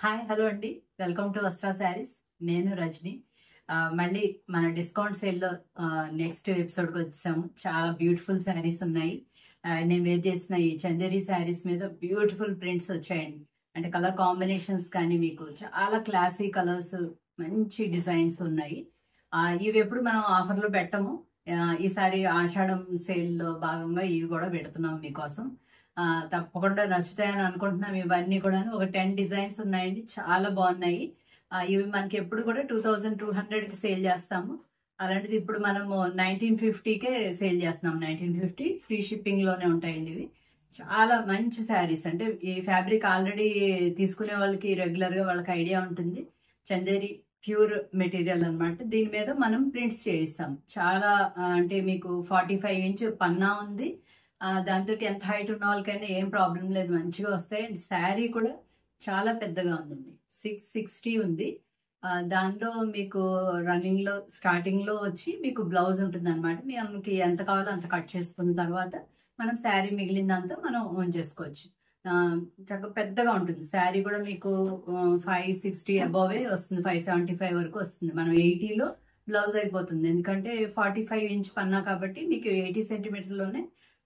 Hi hello అండి. Welcome to Vastra Sarees. నేను రజని. మళ్ళీ మన డిస్కౌంట్ సేల్లో నెక్స్ట్ ఎపిసోడ్కి వచ్చాము. చాలా బ్యూటిఫుల్ శారీస్ ఉన్నాయి. నేను వేర్ చేసిన ఈ చందేరి శారీస్ మీద బ్యూటిఫుల్ ప్రింట్స్ వచ్చాయండి. అంటే కలర్ కాంబినేషన్స్ కానీ మీకు చాలా క్లాసీ కలర్స్, మంచి డిజైన్స్ ఉన్నాయి. ఇవి ఎప్పుడు మనం ఆఫర్లో పెట్టము. ఈసారి ఆషాఢం సేల్లో భాగంగా ఇవి కూడా పెడుతున్నాం మీకోసం. తప్పకుండా నచ్చుతాయని అనుకుంటున్నాం. ఇవన్నీ కూడా ఒక 10 డిజైన్స్ ఉన్నాయండి, చాలా బాగున్నాయి. ఇవి మనకి ఎప్పుడు కూడా 2200కి సేల్ చేస్తాము. అలాంటిది ఇప్పుడు మనము 1950కే సేల్ చేస్తున్నాం. 1950 ఫ్రీ షిప్పింగ్ లోనే ఉంటాయండి ఇవి. చాలా మంచి శారీస్. అంటే ఈ ఫ్యాబ్రిక్ ఆల్రెడీ తీసుకునే వాళ్ళకి రెగ్యులర్ గా వాళ్ళకి ఐడియా ఉంటుంది. చందేరి ప్యూర్ మెటీరియల్ అన్నమాట. దీని మీద మనం ప్రింట్స్ చేయిస్తాం. చాలా అంటే మీకు 45 ఇంచ్ పన్నా ఉంది. దాంతో ఎంత హైట్ ఉన్న వాళ్ళకైనా ఏం ప్రాబ్లం లేదు, మంచిగా వస్తాయి. అండ్ శారీ కూడా చాలా పెద్దగా ఉందండి, 660 ఉంది. దానిలో మీకు రన్నింగ్ లో స్టార్టింగ్ లో వచ్చి మీకు బ్లౌజ్ ఉంటుంది అనమాట. మనకి ఎంత కావాలో అంత కట్ చేసుకున్న తర్వాత మనం శారీ మిగిలిందంతా మనం ఓన్ చేసుకోవచ్చు. చక్కగా పెద్దగా ఉంటుంది శారీ కూడా. మీకు 560 అబోవే వస్తుంది, 575 వరకు వస్తుంది. మనం 80లో బ్లౌజ్ అయిపోతుంది, ఎందుకంటే 45 ఇంచ్ పన్నా కాబట్టి మీకు 80 సెంటీమీటర్లోనే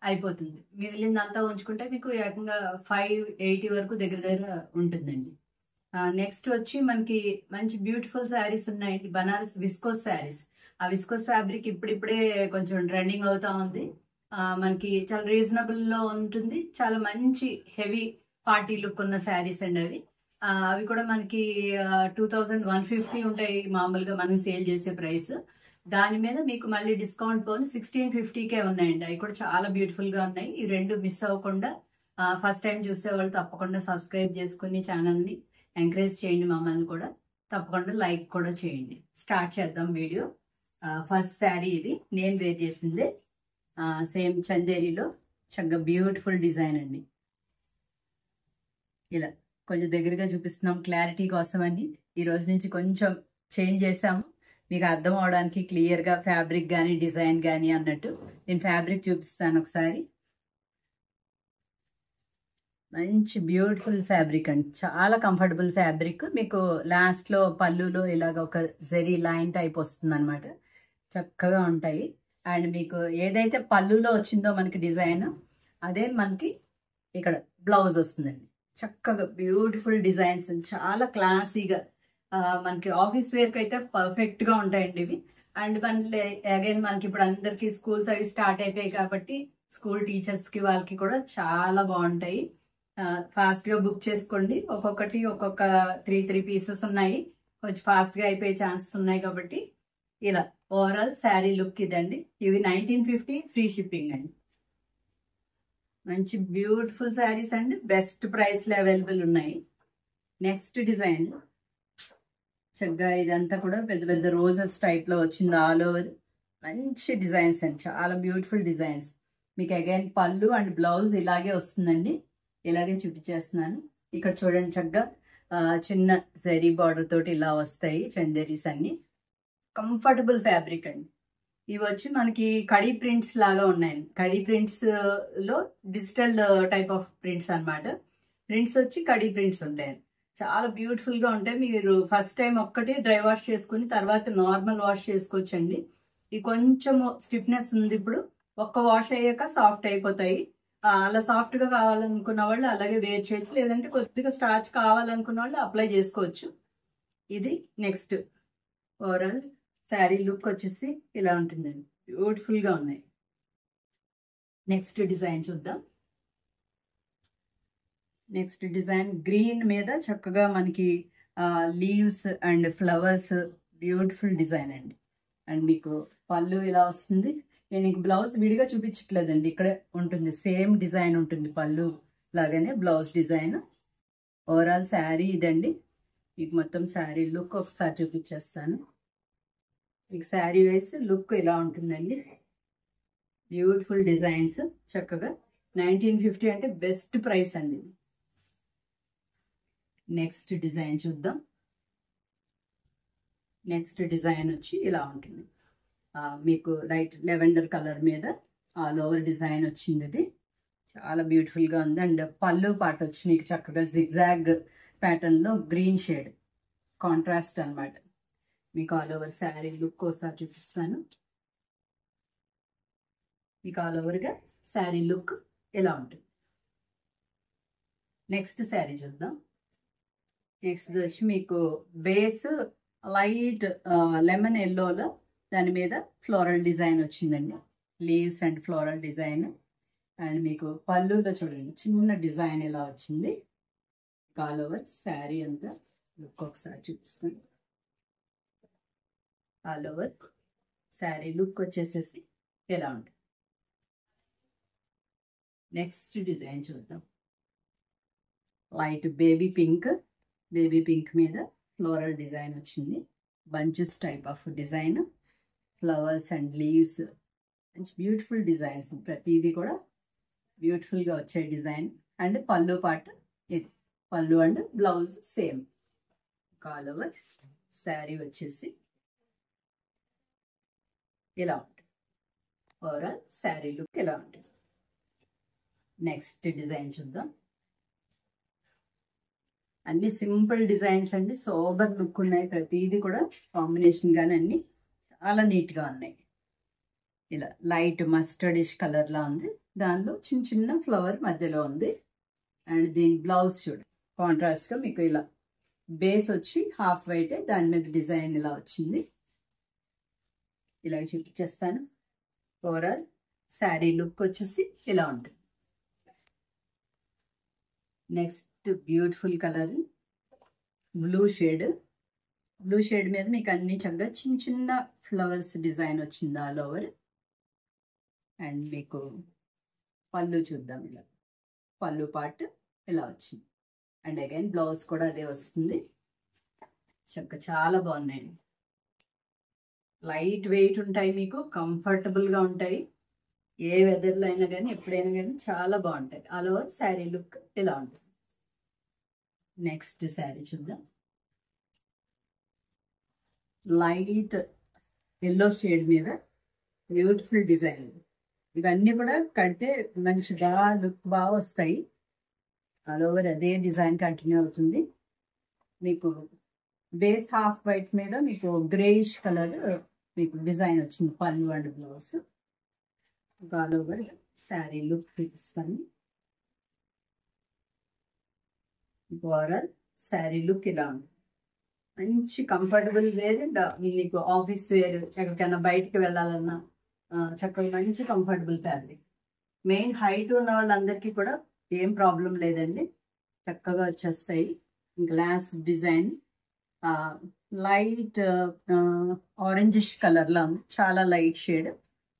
అయిపోతుంది. మిగిలిందంతా ఉంచుకుంటే మీకు ఏకంగా 580 వరకు దగ్గర దగ్గర ఉంటుందండి. నెక్స్ట్ వచ్చి మనకి మంచి బ్యూటిఫుల్ శారీస్ ఉన్నాయండి, బనారస్ విస్కోస్ శారీస్. ఆ విస్కోస్ ఫ్యాబ్రిక్ ఇప్పుడిప్పుడే కొంచెం ట్రెండింగ్ అవుతా ఉంది. మనకి చాలా రీజనబుల్ లో ఉంటుంది. చాలా మంచి హెవీ పార్టీ లుక్ ఉన్న శారీస్ అండి అవి. అవి కూడా మనకి 2150 ఉంటాయి మామూలుగా మనం సేల్ చేసే ప్రైస్. దాని మీద మీకు మళ్ళీ డిస్కౌంట్ పోను 1650కే ఉన్నాయండి. అవి కూడా చాలా బ్యూటిఫుల్ గా ఉన్నాయి. ఈ రెండు మిస్ అవ్వకుండా ఫస్ట్ టైం చూసే వాళ్ళు తప్పకుండా సబ్స్క్రైబ్ చేసుకుని ఛానల్ని ఎంకరేజ్ చేయండి. మమ్మల్ని కూడా తప్పకుండా లైక్ కూడా చేయండి. స్టార్ట్ చేద్దాం వీడియో. ఫస్ట్ శారీ ఇది నేను వేర్ చేసిందే, సేమ్ చందేరిలో చక్కగా బ్యూటిఫుల్ డిజైన్ అండి. ఇలా కొంచెం దగ్గరగా చూపిస్తున్నాం క్లారిటీ కోసం అని. ఈ రోజు నుంచి కొంచెం చేంజ్ చేసాము మీకు అర్థం అవడానికి క్లియర్ గా, ఫ్యాబ్రిక్ కానీ డిజైన్ కానీ అన్నట్టు. నేను ఫ్యాబ్రిక్ చూపిస్తాను ఒకసారి. మంచి బ్యూటిఫుల్ ఫ్యాబ్రిక్ అండి, చాలా కంఫర్టబుల్ ఫ్యాబ్రిక్. మీకు లాస్ట్ లో పళ్ళులో ఇలాగ ఒక జెరీ లైన్ టైప్ వస్తుంది అనమాట. చక్కగా ఉంటాయి. అండ్ మీకు ఏదైతే పళ్ళులో వచ్చిందో మనకి డిజైన్, అదే మనకి ఇక్కడ బ్లౌజ్ వస్తుందండి. చక్కగా బ్యూటిఫుల్ డిజైన్స్, చాలా క్లాసీగా మనకి ఆఫీస్ వేర్ కి అయితే పర్ఫెక్ట్ గా ఉంటాయండి ఇవి. అండ్ మళ్ళీ అగైన్ మనకి ఇప్పుడు అందరికి స్కూల్స్ అవి స్టార్ట్ అయిపోయాయి కాబట్టి స్కూల్ టీచర్స్ కి వాళ్ళకి కూడా చాలా బాగుంటాయి. ఫాస్ట్ గా బుక్ చేసుకోండి. ఒక్కొక్కటి ఒక్కొక్క 3 పీసెస్ ఉన్నాయి. కొంచెం ఫాస్ట్ గా అయిపోయే ఛాన్సెస్ ఉన్నాయి కాబట్టి ఇలా ఓవరాల్ శారీ లుక్ ఇదండి. ఇవి 1950 ఫ్రీ షిప్పింగ్ అండి. మంచి బ్యూటిఫుల్ శారీస్ అండి, బెస్ట్ ప్రైస్ లో అవైలబుల్ ఉన్నాయి. నెక్స్ట్ డిజైన్ చక్కగా ఇదంతా కూడా పెద్ద పెద్ద రోజెస్ టైప్ లో వచ్చింది. ఆల్ ఓవర్ మంచి డిజైన్స్ అండి, చాలా బ్యూటిఫుల్ డిజైన్స్. మీకు అగైన్ పళ్ళు అండ్ బ్లౌజ్ ఇలాగే వస్తుందండి. ఇలాగే చూపించేస్తున్నాను. ఇక్కడ చూడండి, చక్కగా చిన్న జరీ బార్డర్ తోటి ఇలా వస్తాయి చందేరీస్ అన్ని. కంఫర్టబుల్ ఫ్యాబ్రిక్ అండి. ఇవి వచ్చి మనకి కడీ ప్రింట్స్ లాగా ఉన్నాయి. కడీ ప్రింట్స్ లో డిజిటల్ టైప్ ఆఫ్ ప్రింట్స్ అన్నమాట. ప్రింట్స్ వచ్చి కడీ ప్రింట్స్ ఉంటాయి. చాలా బ్యూటిఫుల్ గా ఉంటాయి. మీరు ఫస్ట్ టైం ఒక్కటే డ్రై వాష్ చేసుకుని తర్వాత నార్మల్ వాష్ చేసుకోవచ్చండి. ఇది కొంచెం స్టిఫ్నెస్ ఉంది, ఇప్పుడు ఒక్క వాష్ అయ్యాక సాఫ్ట్ అయిపోతాయి. అలా సాఫ్ట్ గా కావాలనుకున్న వాళ్ళు అలాగే వేర్ చేయొచ్చు, లేదంటే కొద్దిగా స్టార్చ్ కావాలనుకున్న వాళ్ళు అప్లై చేసుకోవచ్చు. ఇది నెక్స్ట్ ఓవరాల్ శారీ లుక్ వచ్చేసి ఇలా ఉంటుందండి, బ్యూటిఫుల్ గా ఉన్నాయి. నెక్స్ట్ డిజైన్ చూద్దాం. నెక్స్ట్ డిజైన్ గ్రీన్ మీద చక్కగా మనకి leaves and flowers, beautiful design అండి. అండ్ మీకు పళ్ళు ఇలా వస్తుంది. నేను ఇంక బ్లౌజ్ విడిగా చూపించట్లేదండి, ఇక్కడే ఉంటుంది, సేమ్ డిజైన్ ఉంటుంది పళ్ళు లాగానే బ్లౌజ్ డిజైన్. ఓవరాల్ శారీ ఇదండి. మీకు మొత్తం శారీ లుక్ ఒకసారి చూపించేస్తాను. మీకు శారీ వైస్ లుక్ ఇలా ఉంటుందండి. బ్యూటిఫుల్ డిజైన్స్, చక్కగా 1950 అంటే బెస్ట్ ప్రైస్ అండి. నెక్స్ట్ డిజైన్ చూద్దాం. నెక్స్ట్ డిజైన్ వచ్చి ఇలా ఉంటుంది. మీకు లైట్ లెవెండర్ కలర్ మీద ఆల్ ఓవర్ డిజైన్ వచ్చింది. ఇది చాలా బ్యూటిఫుల్ గా ఉంది. అండ్ పళ్ళు పాట వచ్చి మీకు చక్కగా జిగ్జాగ్ ప్యాటర్న్లో గ్రీన్ షేడ్ కాంట్రాస్ట్ అన్నమాట. మీకు ఆల్ ఓవర్ శారీ లుక్ ఒకసారి చూపిస్తాను. మీకు ఆల్ ఓవర్గా శారీ లుక్ ఎలా ఉంటుంది. నెక్స్ట్ శారీ చూద్దాం. నెక్స్ట్ వచ్చి మీకు బేస్ లైట్ లెమన్ ఎల్లోలో దాని మీద ఫ్లోరల్ డిజైన్ వచ్చిందండి. Leaves and floral design. And మీకు పళ్ళులో చూడండి చిన్న డిజైన్ ఎలా వచ్చింది. ఆల్ ఓవర్ శారీ అంతా లుక్ ఒకసారి చూపిస్తాను. ఆల్ ఓవర్ శారీ లుక్ వచ్చేసేసి ఎలా ఉంటుంది. నెక్స్ట్ డిజైన్ చూద్దాం. లైట్ బేబీ పింక్ మీద ఫ్లోరల్ డిజైన్ వచ్చింది. Bunches type of design, flowers and leaves, మంచి బ్యూటిఫుల్ డిజైన్స్. ప్రతిదీ కూడా బ్యూటిఫుల్గా వచ్చే డిజైన్. అండ్ పళ్ళు పార్ట్ ఇది, పళ్ళు and blouse same. All over sari వచ్చేసి ఇలా ఉంటుంది. ఓవరాల్ శారీ లుక్ ఎలా ఉంటుంది. నెక్స్ట్ డిజైన్ చూద్దాం. అన్ని సింపుల్ డిజైన్స్ అండి, సోబర్ లుక్ ఉన్నాయి. ప్రతిదీ కూడా కాంబినేషన్ గానీ అన్ని చాలా నీట్గా ఉన్నాయి. ఇలా లైట్ మస్టర్డిష్ కలర్లా ఉంది. దానిలో చిన్న చిన్న ఫ్లవర్ మధ్యలో ఉంది. అండ్ దీని బ్లౌజ్ చూడండి కాంట్రాస్ట్గా మీకు ఇలా బేస్ వచ్చి హాఫ్ వైట్, దాని మీద డిజైన్ ఇలా వచ్చింది. ఇలా చూపించేస్తాను. ఓవరాల్ శారీ లుక్ వచ్చేసి ఇలా ఉంటుంది. Next beautiful colour blue shade మీద మీకు అన్ని చక్కగా చిన్న చిన్న ఫ్లవర్స్ డిజైన్ వచ్చింది ఆల్ ఓవర్. అండ్ మీకు పళ్ళు చూద్దాం. ఇలా పళ్ళు పార్ట్ ఇలా వచ్చింది. అండ్ అగైన్ బ్లౌజ్ కూడా అదే వస్తుంది. చక్కగా చాలా బాగున్నాయండి. లైట్ వెయిట్ ఉంటాయి, మీకు కంఫర్టబుల్గా ఉంటాయి. ఏ వెదర్లో అయినా కానీ ఎప్పుడైనా కానీ చాలా బాగుంటాయి. ఆల్ ఓవర్ శారీ లుక్ ఇలా ఉంటుంది. నెక్స్ట్ శారీ చూద్దాం. లైట్ ఎల్లో షేడ్ మీద బ్యూటిఫుల్ డిజైన్. ఇవన్నీ కూడా కడితే మంచిగా లుక్ బాగా వస్తాయి. ఆల్ ఓవర్ అదే డిజైన్ కంటిన్యూ అవుతుంది. మీకు బేస్ హాఫ్ వైట్ మీద మీకు గ్రేయిష్ కలర్ మీకు డిజైన్ వచ్చింది. పళ్ళు and blouse. All over sari look చూపిస్తాను. ఓవరాల్ శారీ లుక్ ఇలా ఉంది. మంచి కంఫర్టబుల్ వేర్. మీకు ఆఫీస్ వేర్, ఎక్కడికైనా బయటికి వెళ్ళాలన్నా చక్కగా మంచి కంఫర్టబుల్ ఫ్యాబ్రిక్. మెయిన్ హైట్ ఉన్న వాళ్ళందరికీ కూడా ఏం ప్రాబ్లం లేదండి, చక్కగా వచ్చేస్తాయి. గ్లాస్ డిజైన్ లైట్ ఆరెంజిష్ కలర్లో ఉంది, చాలా లైట్ షేడ్.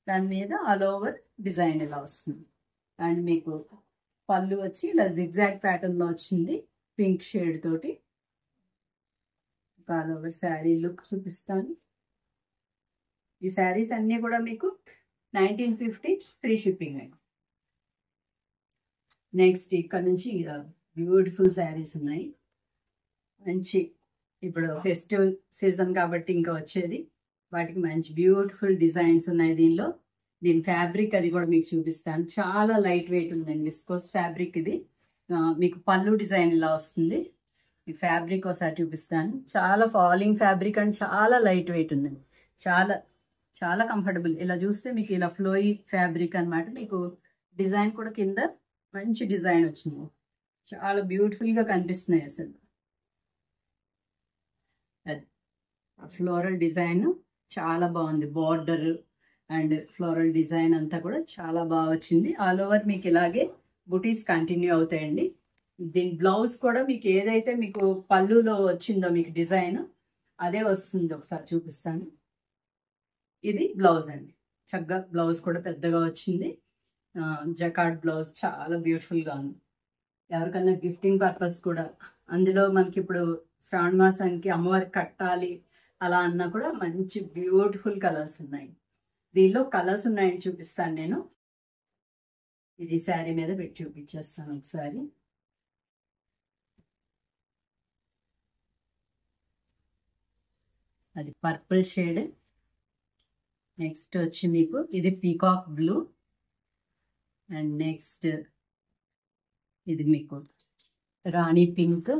దాని మీద ఆల్ ఓవర్ డిజైన్ ఇలా వస్తుంది. అండ్ మీకు పళ్ళు వచ్చి ఇలా జిగ్జాగ్ ప్యాటర్న్లో వచ్చింది పింక్ షేడ్ తోటి. ఆల్ ఓవర్ శారీ లుక్ చూపిస్తాను. ఈ శారీస్ అన్నీ కూడా మీకు 1950 ఫ్రీ షిప్పింగ్ అండి. నెక్స్ట్ ఇక్కడ నుంచి బ్యూటిఫుల్ శారీస్ ఉన్నాయి. మంచి ఇప్పుడు ఫెస్టివ్ సీజన్ కాబట్టి ఇంకా వచ్చేది, వాటికి మంచి బ్యూటిఫుల్ డిజైన్స్ ఉన్నాయి. దీని ఫ్యాబ్రిక్ అది కూడా మీకు చూపిస్తాను. చాలా లైట్ వెయిట్ ఉందండి, విస్కోస్ ఫ్యాబ్రిక్ ఇది. మీకు పళ్ళు డిజైన్ ఇలా వస్తుంది. ఈ ఫ్యాబ్రిక్ ఒకసారి చూపిస్తాను. చాలా ఫాలింగ్ ఫ్యాబ్రిక్ అండ్ చాలా లైట్ వెయిట్ ఉందండి. చాలా చాలా కంఫర్టబుల్. ఇలా చూస్తే మీకు ఇలా ఫ్లోయి ఫ్యాబ్రిక్ అన్నమాట. మీకు డిజైన్ కూడా కింద మంచి డిజైన్ వచ్చింది. చాలా బ్యూటిఫుల్గా కనిపిస్తున్నాయి అసలు. ఫ్లోరల్ డిజైన్ చాలా బాగుంది. బార్డర్ అండ్ ఫ్లోరల్ డిజైన్ అంతా కూడా చాలా బాగా వచ్చింది. ఆల్ ఓవర్ మీకు ఇలాగే బుటీస్ కంటిన్యూ అవుతాయండి. దీని బ్లౌజ్ కూడా మీకు ఏదైతే మీకు పళ్ళులో వచ్చిందో మీకు డిజైన్ అదే వస్తుంది. ఒకసారి చూపిస్తాను. ఇది బ్లౌజ్ అండి. చక్కగా బ్లౌజ్ కూడా పెద్దగా వచ్చింది. జకార్డ్ బ్లౌజ్ చాలా బ్యూటిఫుల్గా ఉంది. ఎవరికన్నా గిఫ్టింగ్ పర్పస్ కూడా, అందులో మనకి ఇప్పుడు శ్రావణ మాసానికి అమ్మవారికి కట్టాలి అలా అన్నా కూడా మంచి బ్యూటిఫుల్ కలర్స్ ఉన్నాయి. దీనిలో కలర్స్ ఉన్నాయని చూపిస్తాను నేను. ఇది శారీ మీద పెట్టి చూపించేస్తాను ఒకసారి. అది పర్పుల్ షేడ్. నెక్స్ట్ వచ్చి మీకు ఇది పీకాక్ బ్లూ. అండ్ నెక్స్ట్ ఇది మీకు రాణి పింక్.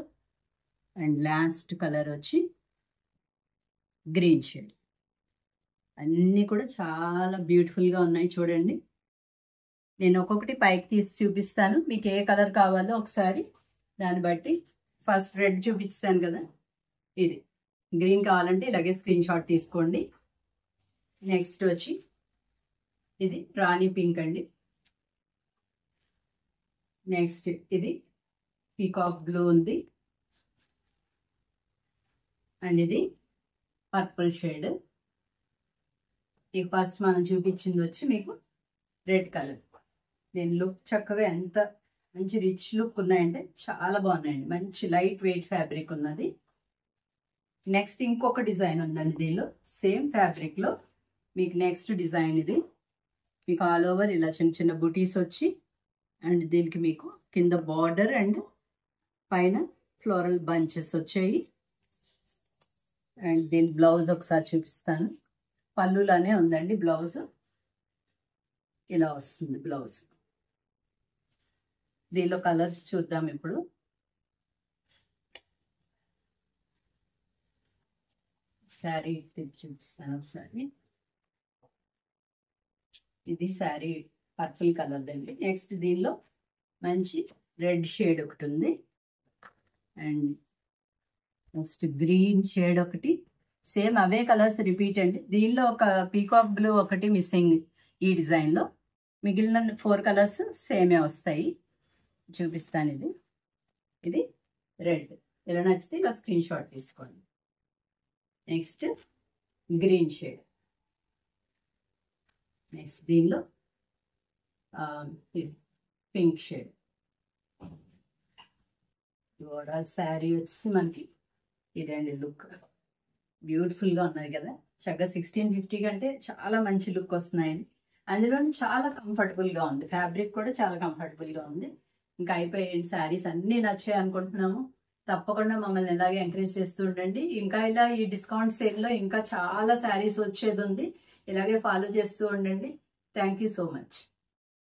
అండ్ లాస్ట్ కలర్ వచ్చి గ్రీన్ షేడ్. అన్నీ కూడా చాలా బ్యూటిఫుల్గా ఉన్నాయి చూడండి. నేను ఒక్కొక్కటి పైకి తీసి చూపిస్తాను, మీకు ఏ కలర్ కావాలో ఒకసారి దాన్ని బట్టి. ఫస్ట్ రెడ్ చూపిస్తాను కదా, ఇది గ్రీన్ కావాలంటే ఇలాగే స్క్రీన్ షాట్ తీసుకోండి. నెక్స్ట్ వచ్చి ఇది రాణి పింక్ అండి. నెక్స్ట్ ఇది పీకాక్ బ్లూ ఉంది. అండ్ ఇది పర్పుల్ షేడ్. ఈ ఫస్ట్ మనం చూపించింది వచ్చి మీకు రెడ్ కలర్. దీని లుక్ చక్కగా ఎంత మంచి రిచ్ లుక్ ఉన్నాయంటే చాలా బాగున్నాయండి. మంచి లైట్ వెయిట్ ఫ్యాబ్రిక్ ఉన్నది. నెక్స్ట్ ఇంకొక డిజైన్ ఉందండి దీనిలో, సేమ్ ఫ్యాబ్రిక్లో మీకు నెక్స్ట్ డిజైన్ ఇది. మీకు ఆల్ ఓవర్ ఇలా చిన్న చిన్న బుటీస్ వచ్చి, అండ్ దీనికి మీకు కింద బార్డర్ అండ్ పైన ఫ్లోరల్ బంచెస్ వచ్చాయి. అండ్ దీని బ్లౌజ్ ఒకసారి చూపిస్తాను. పళ్ళులానే ఉందండి బ్లౌజ్, ఇలా వస్తుంది బ్లౌజ్. దీనిలో కలర్స్ చూద్దాం ఇప్పుడు. శారీ చూపిస్తాను ఒకసారి. ఇది శారీ పర్పుల్ కలర్ అండి. నెక్స్ట్ దీనిలో మంచి రెడ్ షేడ్ ఒకటి ఉంది. అండ్ నెక్స్ట్ గ్రీన్ షేడ్ ఒకటి. సేమ్ అవే కలర్స్ రిపీట్ అండి. దీనిలో ఒక పీకాక్ బ్లూ ఒకటి మిస్సింగ్ ఈ డిజైన్లో. మిగిలిన 4 కలర్స్ సేమే వస్తాయి. చూపిస్తాను. ఇది రెడ్. ఇలా నచ్చితే ఇలా స్క్రీన్ షాట్ తీసుకోండి. Next green shade. నెక్స్ట్ దీనిలో ఇది పింక్ షేడ్. ఓవరాల్ శారీ వచ్చి మనకి ఇదండి లుక్. బ్యూటిఫుల్గా ఉన్నది కదా, చక్కగా 1650 కంటే చాలా మంచి లుక్ వస్తున్నాయండి. అందులో చాలా కంఫర్టబుల్గా ఉంది, ఫ్యాబ్రిక్ కూడా చాలా కంఫర్టబుల్గా ఉంది. ఇంకా అయిపోయాయండి శారీస్ అన్నీ నచ్చాయి అనుకుంటున్నాము. తప్పకుండా మమ్మల్ని ఇలాగే ఎంకరేజ్ చేస్తూ ఉండండి. ఇంకా ఇలా ఈ డిస్కౌంట్ సేల్లో ఇంకా చాలా శారీస్ వచ్చేది ఉంది. ఇలాగే ఫాలో చేస్తూ ఉండండి. Thank you so much.